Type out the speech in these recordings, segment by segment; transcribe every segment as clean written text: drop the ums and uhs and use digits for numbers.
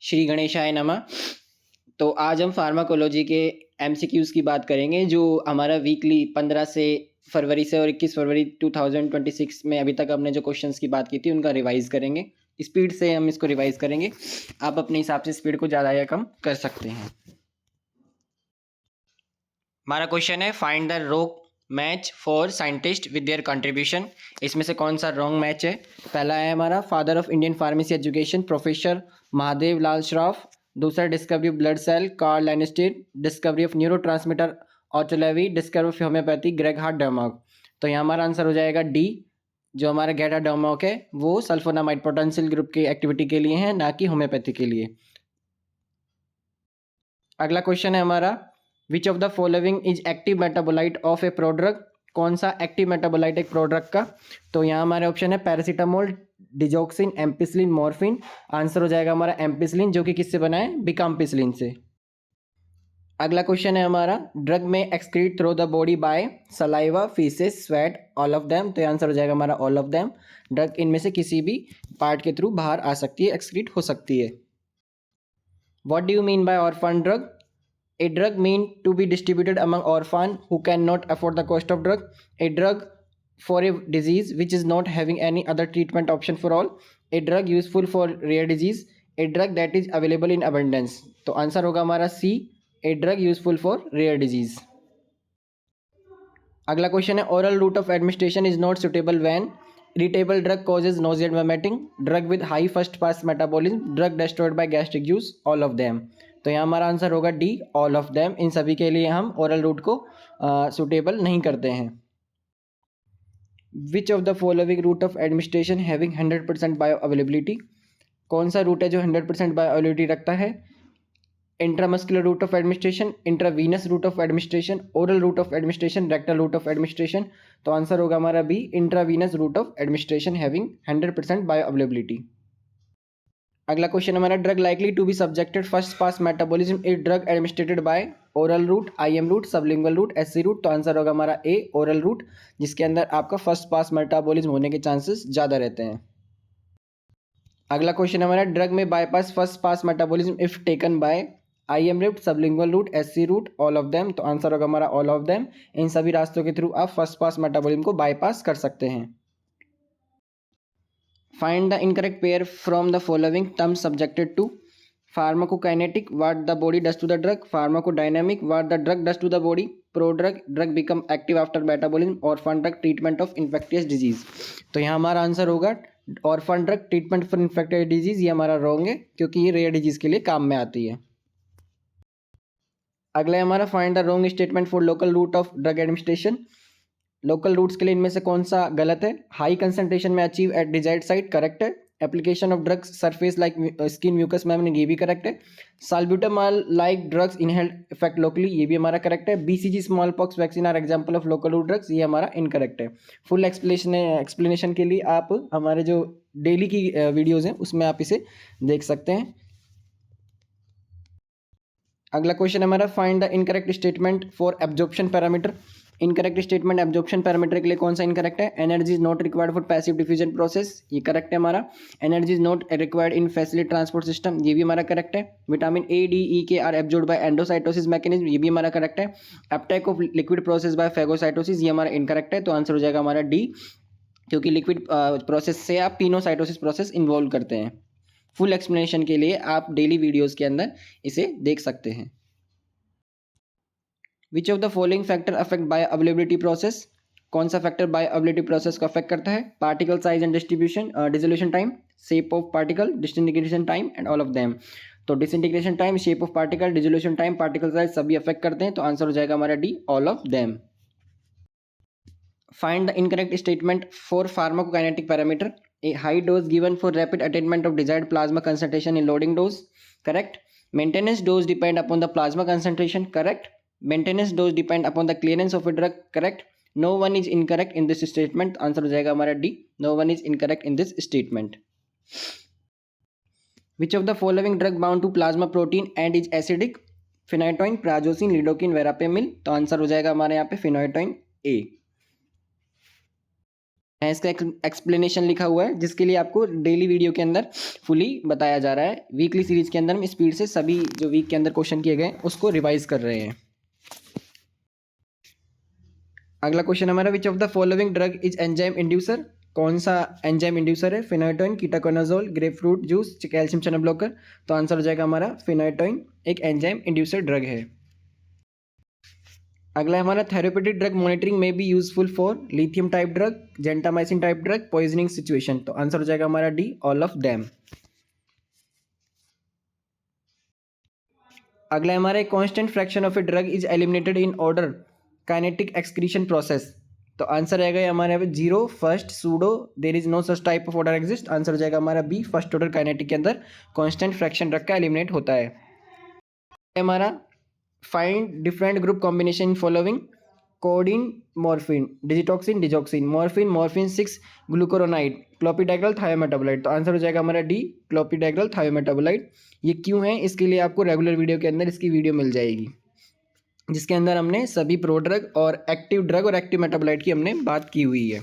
श्री गणेशाय नमः। तो आज हम फार्माकोलॉजी के एमसीक्यूज़ की बात करेंगे, जो हमारा वीकली 15 से फरवरी से और 21 फरवरी 2026 में अभी तक हमने जो क्वेश्चंस की बात की थी उनका रिवाइज़ करेंगे। स्पीड से हम इसको रिवाइज़ करेंगे। आप अपने हिसाब से स्पीड को ज़्यादा या कम कर सकते हैं। हमारा क्वेश्चन है, find the wrong match for scientist with their contribution. इसमें से कौन सा रॉन्ग मैच है? पहला है हमारा father of Indian pharmacy education professor Mahadev Lal Shroff. दूसरा discovery of blood cell Karl Landsteiner. Discovery of neuro transmitter Otto Loewi. Discovery of homeopathy ग्रेग हार्ट डर्मॉक। तो यहाँ हमारा आंसर हो जाएगा डी। जो हमारा गेटा डर्मॉक है वो सल्फोनामाइड पोटेंशियल ग्रुप की एक्टिविटी के लिए है, ना कि होम्योपैथी के लिए। अगला क्वेश्चन है हमारा, which of the following is active metabolite of A prodrug. कौन सा एक्टिव मेटाबोलाइट एक प्रोड्रग का? तो यहाँ हमारे ऑप्शन है paracetamol, digoxin, ampicillin, morphine. Answer हो जाएगा हमारा एम्पिसिलिन, जो कि किससे बना है? बिकाम्पिसिलिन से। अगला क्वेश्चन है हमारा, ड्रग में excrete through the body by saliva, faeces, sweat, all of them. तो आंसर हो जाएगा हमारा ऑल ऑफ देम। ड्रग इनमें से किसी भी पार्ट के थ्रू बाहर आ सकती है, एक्सक्रीट हो सकती है। What do you mean by orphan drug? A drug meant to be distributed among orphans who cannot afford the cost of drug. A drug for a disease which is not having any other treatment option for all. A drug useful for rare disease. A drug that is available in abundance. तो answer होगा हमारा सी, a drug useful for rare disease. अगला question है, oral route of administration is not suitable when irritable drug causes nausea and vomiting, drug with high first pass metabolism, drug destroyed by gastric juice, all of them. तो यहाँ हमारा answer होगा D, all of them. इन सभी के लिए हम oral route को suitable नहीं करते हैं। Which of the following route of administration having 100% bio availability. कौन सा रूट है जो 100% बायो अवेलेबिलिटी रखता है? Intramuscular route of administration, intravenous route of administration, oral route of administration, rectal route of administration. तो आंसर होगा हमारा B, intravenous route of administration having 100% bio availability. अगला क्वेश्चन हमारा, drug likely to be subjected first pass metabolism is drug administered by oral route, IM route, sublingual route, SC route. तो answer होगा हमारा ए, oral route, जिसके अंदर आपका first pass metabolism होने के चांसेस ज़्यादा रहते हैं। अगला क्वेश्चन हमारा, drug may bypass first pass metabolism if taken by IM route, sublingual route, SC route, all of them. तो आंसर होगा हमारा ऑल ऑफ देम। इन सभी रास्तों के थ्रू आप फर्स्ट पास मेटाबॉलिज्म को बाईपास कर सकते हैं। Find the incorrect pair from the following terms subjected to. Pharmacokinetic, what the body does to the drug. Pharmacodynamic, what the drug does to the body. Prodrug, drug become active after metabolism. Orphan drug, treatment of infectious disease. तो यहाँ हमारा answer होगा orphan drug treatment for infectious disease. ये हमारा wrong है, क्योंकि ये rare disease के लिए काम में आती है। अगला है हमारा, find the wrong statement for local route of drug administration. Local routes के लिए इनमें से कौन सा गलत है? हाई कंसंट्रेशन में achieve at desired site, correct है। Application of drugs surface like skin mucous membrane, ये भी करेक्ट है। Salbutamol like drugs inhaled effect locally, ये भी हमारा करेक्ट है। BCG smallpox vaccine are example of local route drugs, ये हमारा इनकरेक्ट है। फुल एक्सप्लेनेशन के लिए आप हमारे जो डेली की वीडियोज हैं उसमें आप इसे देख सकते हैं। अगला क्वेश्चन हमारा, find the incorrect statement for absorption parameter. Incorrect statement absorption parameter के लिए कौन सा इनकरेक्ट है? Energy is not required for passive diffusion process, ये करेक्ट है हमारा। Energy is not required in facility transport system, ये भी हमारा करेक्ट है। Vitamin A, D, E K are absorbed by endocytosis mechanism, ये भी हमारा करेक्ट है। Uptake of liquid process by phagocytosis, ये हमारा इनकरेक्ट है। तो आंसर हो जाएगा हमारा डी, क्योंकि लिक्विड प्रोसेस से आप पिनोसाइटोसिस प्रोसेस इन्वॉल्व करते हैं। फुल एक्सप्लेनेशन के लिए आप डेली वीडियोज़ के अंदर इसे देख सकते हैं। Which of the following factor affect bioavailability process. कौन सा फैक्टर बायोअवेलेबिलिटी प्रोसेस को अफेक्ट करता है? Particle size and distribution, dissolution time, shape of particle, disintegration time and all of them. तो disintegration time, shape of particle, dissolution time, particle size सभी affect करते हैं। तो आंसर हो जाएगा हमारा D, all of them. Find the incorrect statement for pharmacokinetic parameter. A high dose given for rapid attainment of desired plasma concentration in loading dose, correct. Maintenance dose depend upon the plasma concentration, correct. Maintenance dose depend upon the clearance of a drug, correct. No one is incorrect in this statement. Answer हो जाएगा हमारा D, no one is incorrect in this statement. Which of the following drug bound to plasma protein and is acidic? Phenytoin, prazosin, lidocaine, verapamil। तो answer हो जाएगा हमारे यहाँ पे phenytoin ए। इसका एक्सप्लेनेशन लिखा हुआ है जिसके लिए आपको डेली वीडियो के अंदर फुली बताया जा रहा है। वीकली सीरीज के अंदर हम स्पीड से सभी जो वीक के अंदर क्वेश्चन किए गए उसको रिवाइज कर रहे हैं। अगला क्वेश्चन हमारा, which of the following drug is enzyme inducer? कौन सा एंजाइम इंड्यूसर है? Phenytoin, ketoconazole, grapefruit juice, calcium channel blocker. तो आंसर हो जाएगा हमारा फिनाइटोइन एक एंजाइम इंड्यूसर ड्रग है। अगला हमारा, therapeutic drug monitoring may be useful for lithium type drug, gentamicin type drug, poisoning situation. तो आंसर हो जाएगा हमारा डी, ऑल ऑफ देम। अगला हमारा, constant fraction of a drug is eliminated in order kinetic excretion process. तो answer रहेगा हमारे यहाँ पे zero, first, pseudo, there is no such type of order exist. Answer हो जाएगा हमारा बी, फर्स्ट ऑर्डर काइनेटिक के अंदर कांस्टेंट फ्रैक्शन ड्रग का एलिमिनेट होता है। हमारा, find different group combination following, codeine, morphine, digitoxin, digoxin, morphine, morphine 6 glucuronide, क्लोपिडेग्रल थायोमेटाबोलाइट। तो आंसर हो जाएगा हमारा डी, क्लोपिडेग्रल थायोमेटाबोलाइट। ये क्यों है, इसके लिए आपको रेगुलर वीडियो के अंदर इसकी वीडियो मिल जाएगी जिसके अंदर हमने सभी प्रोड्रग और एक्टिव मेटाबोलाइट की हमने बात की हुई है।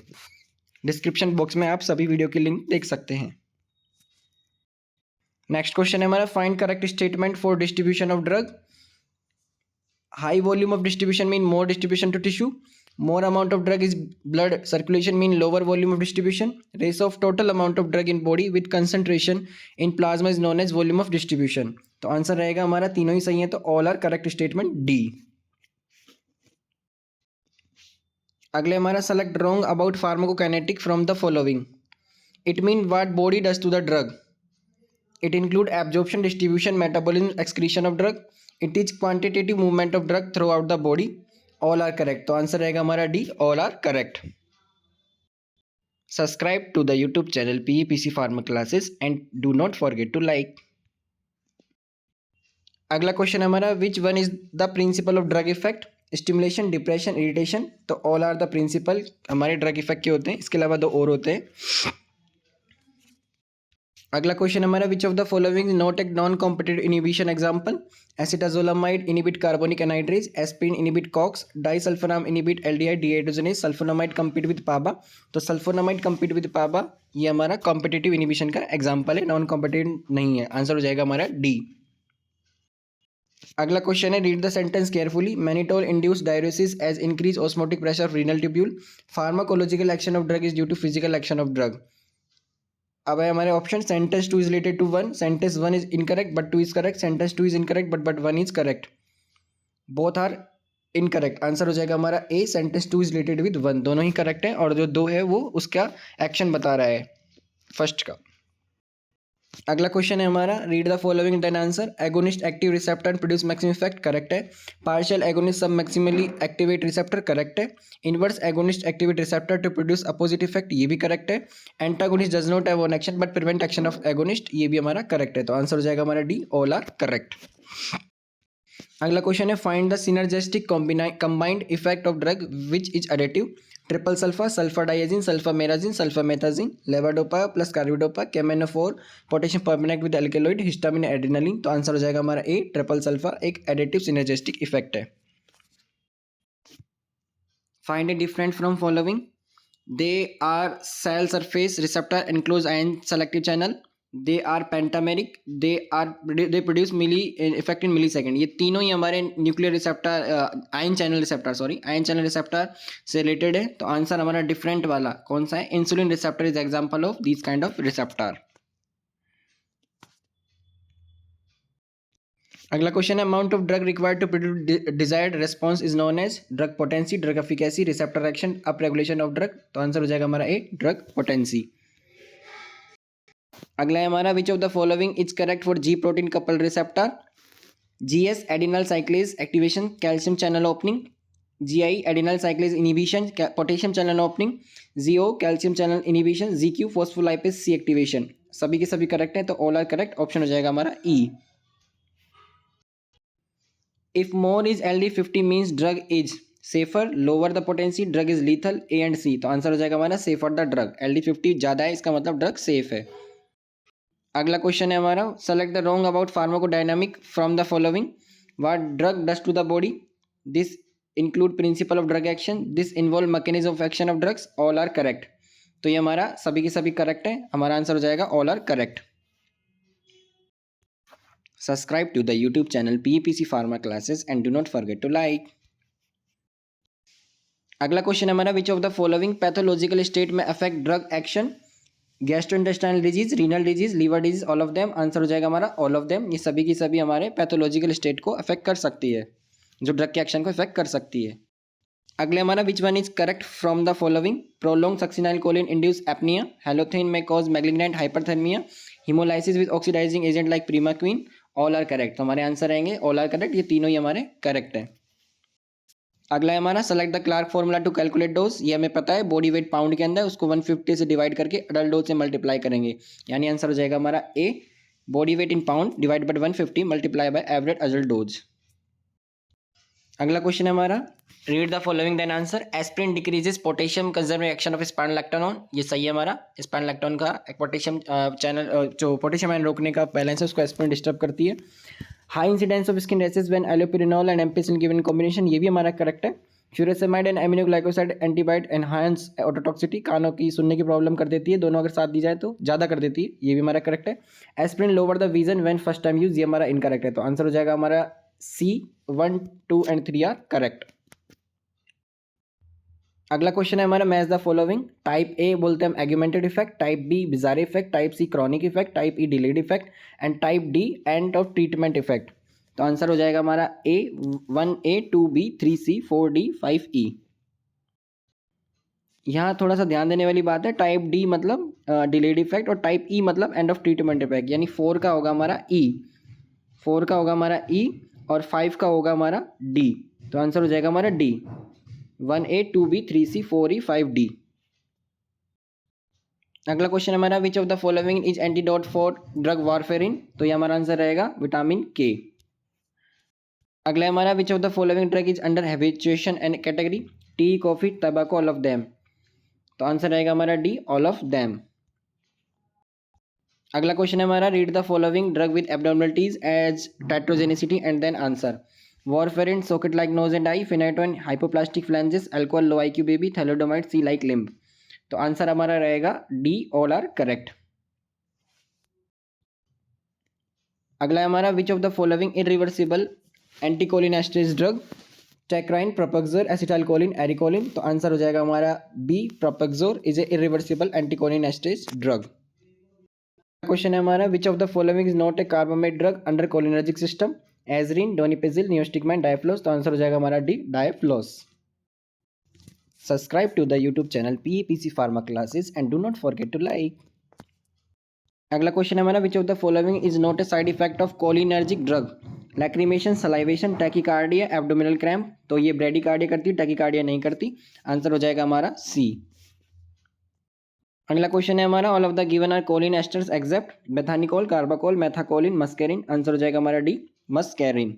डिस्क्रिप्शन बॉक्स में आप सभी वीडियो की लिंक देख सकते हैं। नेक्स्ट क्वेश्चन है हमारा, find correct statement for distribution of drug. High volume of distribution mean more distribution to tissue, more amount of drug is blood circulation mean lower volume of distribution, ratio of total amount of drug in body with concentration in plasma is known as volume of distribution। तो answer रहेगा हमारा तीनों ही सही है, तो all are correct statement D. अगले हमारा, select wrong about pharmacokinetic from the following. It mean what body does to the drug, it include absorption, distribution, metabolism, excretion of drug, it is quantitative movement of drug throughout the body. All are correct, तो answer रहेगा हमारा D, all are correct. Subscribe to the YouTube channel PEPC pharma classes and do not forget to like. अगला question हमारा, which one is the principle of drug effect? Stimulation, depression, irritation. तो all are the principle हमारे drug effect के होते हैं, इसके अलावा दो और होते हैं। अगला क्वेश्चन हमारा, which of the following not a non competitive inhibition example? Acetazolamide inhibit carbonic anhydrase, aspirin inhibit COX, disulfiram inhibit aldehyde dehydrogenase, sulfonamide compete with PABA. तो सल्फोनामाइड कम्पीट विद पाबा ये हमारा कॉम्पिटिटिव इनिबिशन का example है, non competitive नहीं है। Answer हो जाएगा हमारा डी। अगला क्वेश्चन है, read the sentence carefully. Mannitol induce diuresis as increase osmotic pressure of renal tubule, pharmacological action of drug is due to physical action of drug. अब है हमारे option, sentence 2 is related to 1, sentence 1 is incorrect but 2 is correct, sentence 2 is incorrect but 1 is correct, both are incorrect. Answer हो जाएगा हमारा A, sentence 2 is related with 1, दोनों ही correct है और जो 2 है वो उसका एक्शन बता रहा है फर्स्ट का। अगला क्वेश्चन है हमारा, read the following then answer. Agonist active receptor produce maximum effect, correct है। Partial agonist sub maximally activate receptor, correct है। Inverse agonist activate receptor to produce opposite effect, ये भी करेक्ट है। Antagonist does not have one action but prevent action of agonist, ये भी हमारा correct है। तो आंसर हो जाएगा हमारा डी, ऑल आर करेक्ट। अगला क्वेश्चन है, find the synergistic combined effect of drug which is additive. Triple sulfa, sulfadiazine, sulfamerazine, sulfamethazine, levodopa plus carbidopa, केमेनोफोर, potassium permanganate with alkaloid, histamine, adrenaline. तो answer हो जाएगा हमारा A, triple sulfa एक additive synergistic effect है। Find a different from following. They are cell surface receptor enclose ion selective channel, they are pentameric, they produce milli effect in millisecond. ये तीनों ही हमारे nuclear receptor ion channel receptor से related है। तो answer हमारा different वाला कौन सा है? Insulin receptor is example of this kind of receptor. अगला क्वेश्चन है, amount of drug required to produce desired response is known as drug potency, drug efficacy, receptor action, up regulation of drug. तो answer हो जाएगा हमारा A, drug potency. अगला है हमारा, which of the following is correct for ji protein couple receptor? GS adrenal साइक्लेज activation, calcium channel opening, GI adrenal साइक्लेज inhibition, potassium channel opening, ZO calcium channel inhibition, ZQ phospholipase C activation. सभी के सभी correct है, तो all are correct, option हो जाएगा हमारा E। If more is LD50 means drug is safer, lower the potency, drug is lethal, A and C। तो answer हो जाएगा हमारा सेफर द ड्रग। LD50 ज़्यादा है, इसका मतलब ड्रग सेफ है। अगला क्वेश्चन है हमारा, select the wrong about pharmacodynamic from the following. What drug does to the body? This include principle of drug action, this involve mechanism of action of drugs, all are correct. तो ये हमारा सभी के सभी correct है, हमारा answer हो जाएगा all are correct. Subscribe to the YouTube channel PAPC pharma classes and do not forget to like. अगला क्वेश्चन हमारा, which of the following pathological state में affect drug action? Gastrointestinal disease, renal disease, liver disease, all of them. Answer हो जाएगा हमारा all of them. ये सभी की सभी हमारे पैथोलॉजिकल स्टेट को अफेक्ट कर सकती है, जो ड्रग के एक्शन को अफेक्ट कर सकती है। अगले हमारा, which one is correct from the following? Prolong succinylcholine induce apnea, halothane में cause malignant hyperthermia, hemolysis with oxidizing agent like primaquine, all are correct. तो हमारे आंसर रहेंगे ऑल आर करेक्ट, ये तीनों ही हमारे करेक्ट है। अगला है हमारा, select the Clark formula to calculate dose. ये हमें पता है, बॉडी वेट पाउंड के अंदर, उसको 150 से डिवाइड करके अडल्ट डोज से मल्टीप्लाई करेंगे, यानी आंसर हो जाएगा हमारा A, body weight in pound divide by 150 multiply by average adult dose. अगला क्वेश्चन है हमारा, read the following then answer. Aspirin decreases potassium conservative action of spironolactone. ये सही है हमारा, स्पाइरोलैक्टोन का पोटेशियम चैनल, जो पोटेशियम आयन रोकने का बैलेंस है, उसको एस्पिरिन डिस्टर्ब करती है। High incidence of skin rashes when allopurinol and ampicillin given in combination, ये भी हमारा करेक्ट है। फ्यूरासेमाइड एंड एमिनोग्लाइकोसाइड एंटीबायोटिक एनहांस ऑटोटॉक्सिटी, कानों की सुनने की प्रॉब्लम कर देती है, दोनों अगर साथ दी जाए तो ज़्यादा कर देती है, ये भी हमारा करेक्ट है। Aspirin lower the vision when first time use, ये हमारा इनकरेक्ट है। तो आंसर हो जाएगा हमारा सी, 1, 2 एंड 3 आर करेक्ट। अगला क्वेश्चन है हमारा, match the following. Type A बोलते हैं हम augmented effect, type B bizarre effect, type C chronic effect, type E delayed effect and type D end of treatment effect. तो answer हो जाएगा हमारा ए, 1A, 2B, 3C, 4D, 5E। यहाँ थोड़ा सा ध्यान देने वाली बात है, टाइप डी मतलब डिलेड इफेक्ट और टाइप ई मतलब एंड ऑफ ट्रीटमेंट इफेक्ट, यानी 4 का होगा हमारा ई, 4 का होगा हमारा ई और 5 का होगा हमारा डी। तो आंसर हो जाएगा हमारा D, 1A, 2B, 3C, 4E, 5D। अगला क्वेश्चन हमारा, which of the following is antidote for drug warfarin. तो ये हमारा आंसर रहेगा विटामिन के। अगला हमारा, which of the following drug is under habituation and category? Tea, coffee, तंबाकू, all of them. तो आंसर रहेगा हमारा डी, ऑल ऑफ देम। अगला क्वेश्चन है हमारा, read the following drug with abnormalities as teratogenicity and then answer. Warfarin, socket like nose and eye, phenytoin, hypoplastic flanges, alcohol, low IQ baby, thalidomide, seal like limb. तो answer हमारा रहेगा D, all are correct. अगला है हमारा, which of the following irreversible anticholinesterase drug? Tacrine, propoxur, acetylcholine, arecoline. तो answer हो जाएगा हमारा B, propoxur is a irreversible anticholinesterase drug. Question है हमारा, which of the following is not a carbamate drug under cholinergic system? Eserine, donepezil, neostigmine, dyflos. तो answer हो जाएगा हमारा D, dyflos. Subscribe to the YouTube channel PAPC pharma classes and do not forget to like. अगला question है हमारा, which of the following is not a side effect of cholinergic drug? Lacrimation, salivation, tachycardia, abdominal cramp. तो ये bradycardia करती है, tachycardia नहीं करती। Answer हो जाएगा हमारा सी। अगला क्वेश्चन है हमारा, all of the given are choline esters except bethanechol, carbachol, methacholine, muscarine. Answer हो जाएगा हमारा डी, मस्केरिन।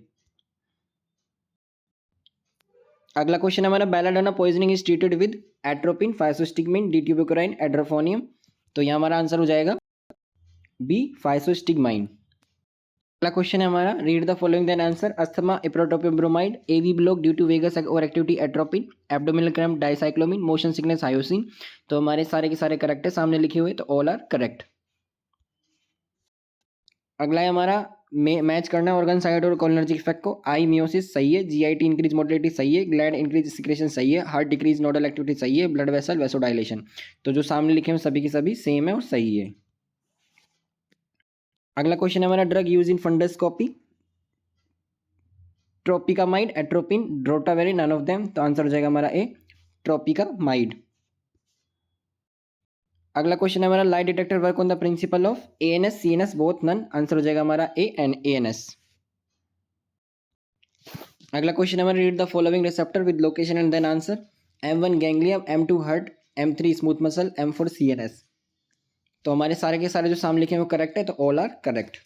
अगला क्वेश्चन है हमारा, belladonna poisoning is treated with atropine, physostigmine, d tubocurarine, edrophonium. तो ये हमारा आंसर हो जाएगा बी, फाइसोस्टिगमाइन। अगला क्वेश्चन है हमारा, read the following then answer. Asthma, ipratropium bromide, AV block due to vagus over activity, atropine, abdominal cramp, dicyclomine, motion sickness, hyoscine. तो हमारे सारे के सारे करेक्ट है सामने लिखे हुए, तो ऑल आर करेक्ट। अगला है हमारा, मैच करना है ऑर्गन साइड और कोलिनर्जिक इफेक्ट को। आई मियोसिस सही है, GIT इंक्रीज मोटिलिटी सही है, ग्लैंड इंक्रीज सिक्रेशन सही है, हार्ट डिक्रीज नोडल एक्टिविटी सही है, ब्लड वेसल वेसोडाइलेशन। तो जो सामने लिखे हैं सभी की सभी सेम है और सही है। अगला क्वेश्चन है हमारा, drug use in fundoscopy? Tropicamide, atropine, drotaverine, none of them. तो आंसर हो जाएगा हमारा ए, ट्रोपिकामाइड। अगला क्वेश्चन है हमारा, lie detector work on the principle of ANS, CNS, both, none. Answer हो जाएगा हमारा ए एंड ANS। अगला क्वेश्चन है हमारा, read the following receptor with location and then answer. M1 ganglion, M2 heart, M3 smooth muscle, M4 CNS। तो हमारे सारे के सारे जो सामने लिखे हैं वो करेक्ट है, तो ऑल आर करेक्ट।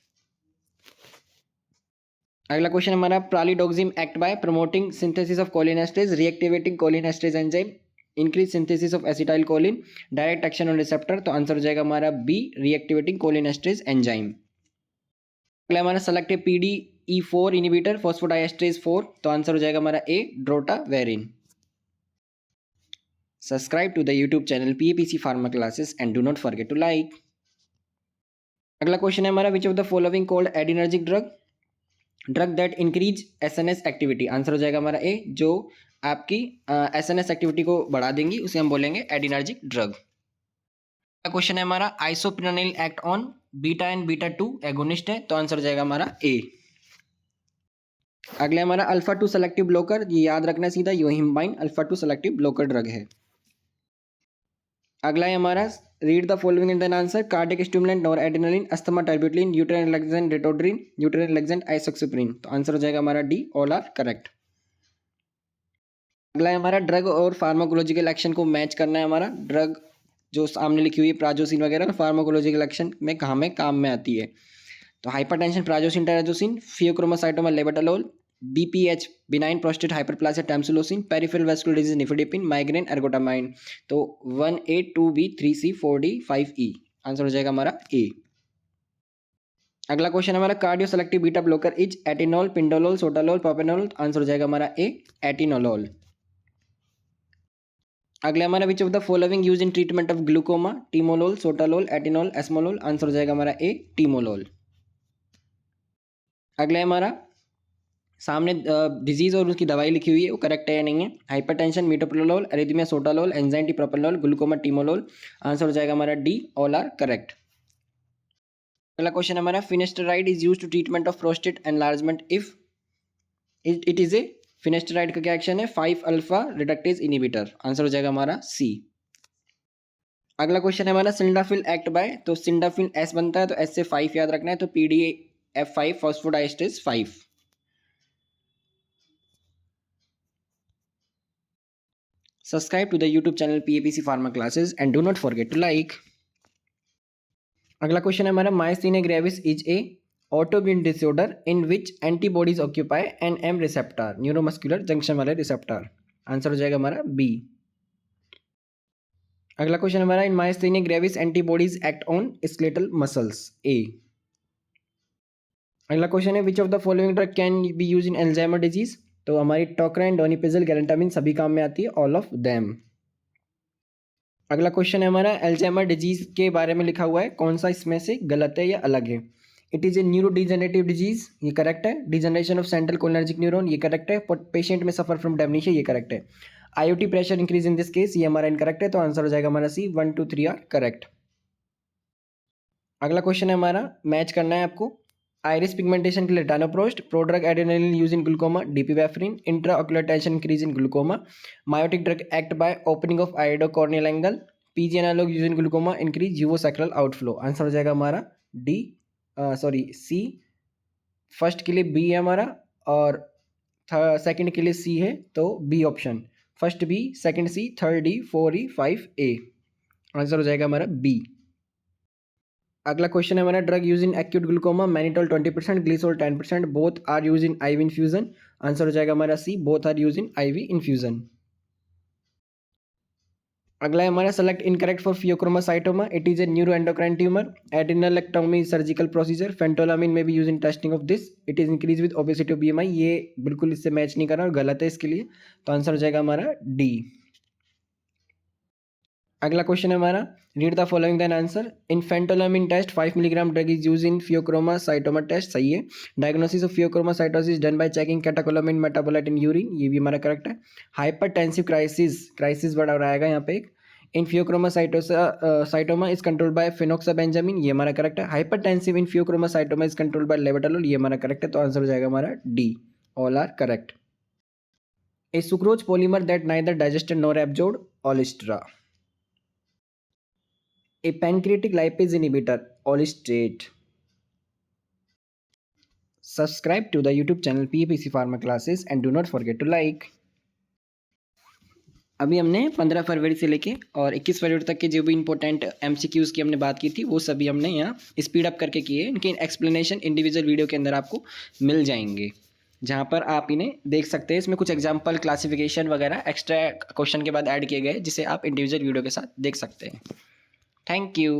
अगला क्वेश्चन हमारा, pralidoxime act by promoting synthesis of cholinesterase, reactivating cholinesterase enzyme, increase synthesis of acetylcholine, direct action on receptor. तो आंसर हो जाएगा हमारा बी, रिएक्टिवेटिंग कोलिनेस्टेज एंजाइम। अगला हमारा, सेलेक्ट PDE4 इनिबिटर फॉस्फोडाइएस्ट्रेज 4। तो आंसर हो जाएगा हमारा ए, drotaverine. Subscribe to the YouTube channel PAPC Pharma Classes and do not forget to like. अगला क्वेश्चन है हमारा, which of the following called adrenergic drug that increase SNS activity. Answer हो जाएगा हमारा ए, जो आपकी एसएनएस एक्टिविटी को बढ़ा देंगी उसे हम बोलेंगे एडिनर्जिक ड्रग। क्वेश्चन है हमारा, isoprenaline act on beta and beta 2 agonist है, तो आंसर हो जाएगा हमारा ए। अगला हमारा अल्फा 2 सेलेक्टिव ब्लोकर, ये याद रखना सीधा, yohimbine alpha 2 selective blocker drug है। अगला है हमारा, read the following and then answer. Cardiac stimulant noradrenaline, asthma terbutaline, uterine relaxant ritodrine, uterine relaxant isoxsuprine, तो आंसर हो जाएगा हमारा डी, ऑल आर करेक्ट। अगला है हमारा, ड्रग और फार्माकोलॉजिकल एक्शन को मैच करना है हमारा। ड्रग जो सामने लिखी हुई है प्राजोसिन वगैरह, फार्माकोलॉजिकल एक्शन में कहाँ में काम में आती है, तो hypertension prazosin terazosin, pheochromocytoma labetalol, BPH benign prostate hyperplasia tamsulosin, peripheral vascular disease nifedipine, migraine ergotamine, तो 1A 2B 3C 4D 5E, answer हो जाएगा हमारा ए। अगला क्वेश्चन हमारा, cardio selective beta blocker is atenolol, pindolol, sotalol, propranolol, answer हो जाएगा हमारा A, atenolol. अगला हमारा, which of the following use in treatment of glaucoma, timolol, sotalol, atenolol, esmolol, answer हो जाएगा हमारा ए, टीमोलोल। अगला हमारा, सामने डिजीज और उसकी दवाई लिखी हुई है, वो करेक्ट है या नहीं है। Hypertension metoprolol, arrhythmia sotalol, anxiety propranolol, glaucoma timolol, answer हो जाएगा हमारा डी, ऑल आर करेक्ट। अगला क्वेश्चन हमारा, finasteride is used to treatment of prostate enlargement if it is a, finasteride का क्या एक्शन है, 5 अल्फा रिडक्टेज इनिबिटर, आंसर हो जाएगा हमारा सी। अगला क्वेश्चन है हमारा, सिल्डाफिल एक्ट बाय, तो सिल्डाफिल एस बनता है तो एस से 5 याद रखना है, तो PDF5 फॉस्फोडाइस्टेरेस 5। Subscribe to the YouTube channel PAPC Pharma Classes and do not forget to like. अगला क्वेश्चन है हमारा, myasthenia gravis is a autoimmune disorder in which antibodies occupy N M receptor, neuromuscular junction वाले receptor, answer हो जाएगा हमारा B. अगला question हमारा, in myasthenia gravis antibodies act on skeletal muscles, A. अगला क्वेश्चन है, which of the following drug can be use in Alzheimer disease, तो हमारी टोक्राइन, डोनिपेजल, गैलेंटामिन सभी काम में आती है, ऑल ऑफ देम। अगला क्वेश्चन है हमारा, अल्जाइमर डिजीज के बारे में लिखा हुआ है, कौन सा इसमें से गलत है या अलग है। It is A neuro degenerative disease, ये करेक्ट है। Degeneration of central cholinergic neuron, ये करेक्ट है। पेशेंट में सफर फ्रॉम डेमनीशिया, ये करेक्ट है। IoT pressure increase in this case, ये हमारा इनकरेक्ट है, तो आंसर हो जाएगा हमारा सी, 1 2 3 आर करेक्ट। अगला क्वेश्चन है हमारा, मैच करना है आपको, आइरिस पिगमेंटेशन के लिए latanoprost, prodrug adrenaline use in glaucoma, dipivefrine, intra ocular tension increase in glaucoma, miotic drug act by opening of iridocorneal angle, PG analogue use in glaucoma increase uveoscleral outflow, answer हो जाएगा हमारा D, सी। First के लिए B है हमारा और second के लिए सी है, तो B option, first B, second C, third D, 4E 5A, answer हो जाएगा हमारा बी। अगला क्वेश्चन है हमारा, drug use in acute glaucoma, mannitol 20%, glycerol 10%, both are use in IV infusion, answer हो जाएगा हमारा C, both are use in IV infusion. अगला है हमारा, select incorrect for pheochromocytoma, it is a neuroendocrine tumour, adrenalectomy surgical procedure, phentolamine में भी use in testing of this, it is increase with obesity of BMI, ये बिल्कुल इससे match नहीं कर रहा और गलत है इसके लिए, तो आंसर हो जाएगा हमारा डी। अगला क्वेश्चन है हमारा, read the following then answer. In phentolamine test 5 milligram drug is use in pheochromocytoma test, सही है। Diagnosis of pheochromocytosis done by checking catecholamine metabolite in urine, ये भी हमारा करेक्ट है। हाइपरटेंसिव क्राइसिस बढ़ा रहेगा यहाँ पे एक, in pheochromocytoma is controlled by phenoxybenzamine, ये हमारा करेक्ट है। Hypertensive in pheochromocytoma is controlled by labetalol, ये हमारा करेक्ट है, तो आंसर हो जाएगा हमारा D, all are correct. A sucrose polymer that neither digested nor absorbed, olestra. A pancreatic lipase inhibitor, Olistate. Subscribe to the YouTube channel PAPC Pharma Classes and do not forget to like. अभी हमने 15 फरवरी से लेके और 21 फरवरी तक के जो भी important MCQs की हमने बात की थी वो सभी हमने यहाँ स्पीड अप करके किए। इनके एक्सप्लेनेशन इंडिविजुअल वीडियो के अंदर आपको मिल जाएंगे, जहाँ पर आप इन्हें देख सकते हैं। इसमें कुछ एग्जाम्पल, क्लासिफिकेशन वगैरह एक्स्ट्रा क्वेश्चन के बाद ऐड किए गए, जिसे आप इंडिविजुअल वीडियो के साथ देख सकते हैं। Thank you.